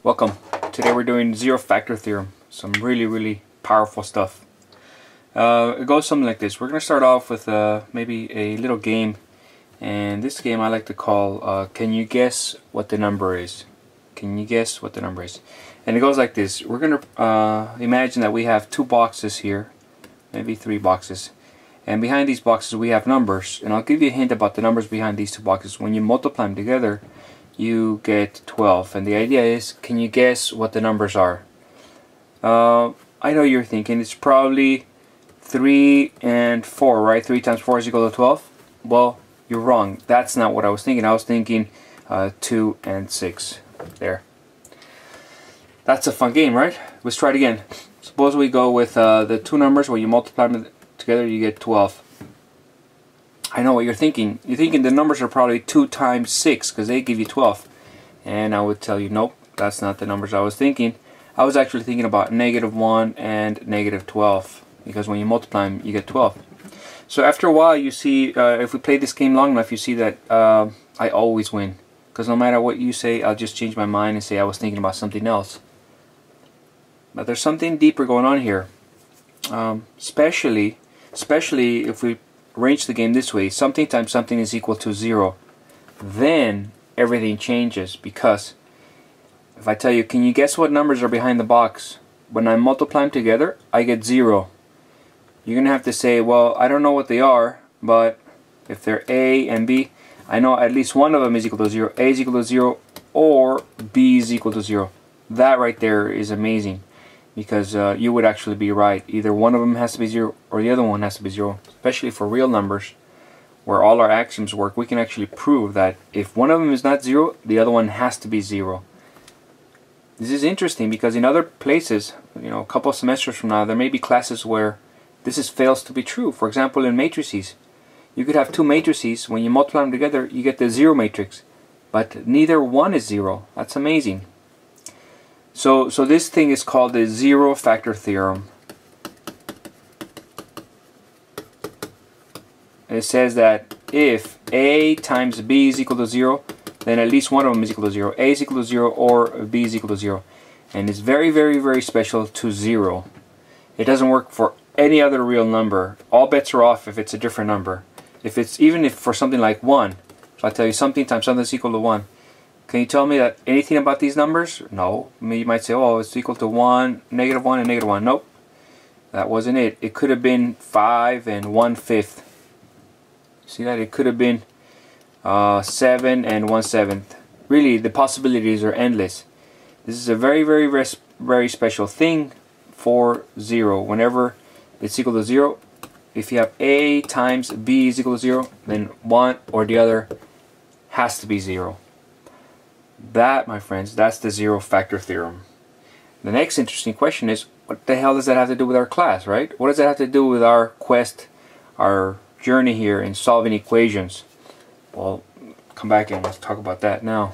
Welcome. Today we're doing Zero Factor Theorem. Some really powerful stuff. It goes something like this. We're going to start off with maybe a little game. And this game I like to call Can You Guess What the Number Is? Can you guess what the number is? And it goes like this. We're going to imagine that we have two boxes here. Maybe three boxes. And behind these boxes we have numbers. And I'll give you a hint about the numbers behind these two boxes. When you multiply them together, you get 12, and the idea is, can you guess what the numbers are? I know you're thinking it's probably 3 and 4, right? 3 times 4 is equal to 12. Well, you're wrong. That's not what I was thinking. I was thinking 2 and 6. There. That's a fun game, right? Let's try it again. Suppose we go with the two numbers where you multiply them together, you get 12. I know what you're thinking. You're thinking the numbers are probably 2 times 6 because they give you 12. And I would tell you, nope, that's not the numbers I was thinking. I was actually thinking about -1 and -12 because when you multiply them, you get 12. So after a while, you see, if we play this game long enough, you see that I always win. Because no matter what you say, I'll just change my mind and say I was thinking about something else. But there's something deeper going on here. Especially if we arrange the game this way, something times something is equal to 0. Then everything changes, because if I tell you, can you guess what numbers are behind the box? When I multiply them together, I get 0. You're going to have to say, well, I don't know what they are, but if they're A and B, I know at least one of them is equal to 0. A is equal to 0 or B is equal to 0. That right there is amazing. Because you would actually be right. Either one of them has to be 0 or the other one has to be 0. Especially for real numbers, where all our axioms work, we can actually prove that if one of them is not 0, the other one has to be 0. This is interesting because in other places, a couple of semesters from now, there may be classes where this fails to be true. For example, in matrices. You could have two matrices. When you multiply them together, you get the 0 matrix. But neither one is 0. That's amazing. So this thing is called the Zero Factor Theorem. And it says that if A times B is equal to 0, then at least one of them is equal to 0. A is equal to 0 or B is equal to 0. And it's very special to 0. It doesn't work for any other real number. All bets are off if it's a different number. Even if for something like 1. So I tell you something times something is equal to 1. Can you tell me that anything about these numbers? No. You might say, oh, it's equal to 1, -1, and -1. Nope. That wasn't it. It could have been 5 and 1/5. See that? It could have been 7 and 1/7. Really, the possibilities are endless. This is a very special thing for 0. Whenever it's equal to 0, if you have A times B is equal to 0, then one or the other has to be 0. That, my friends, that's the Zero Factor Theorem. The next interesting question is, what the hell does that have to do with our class, right? What does that have to do with our quest, our journey here in solving equations? Well, come back and let's talk about that now.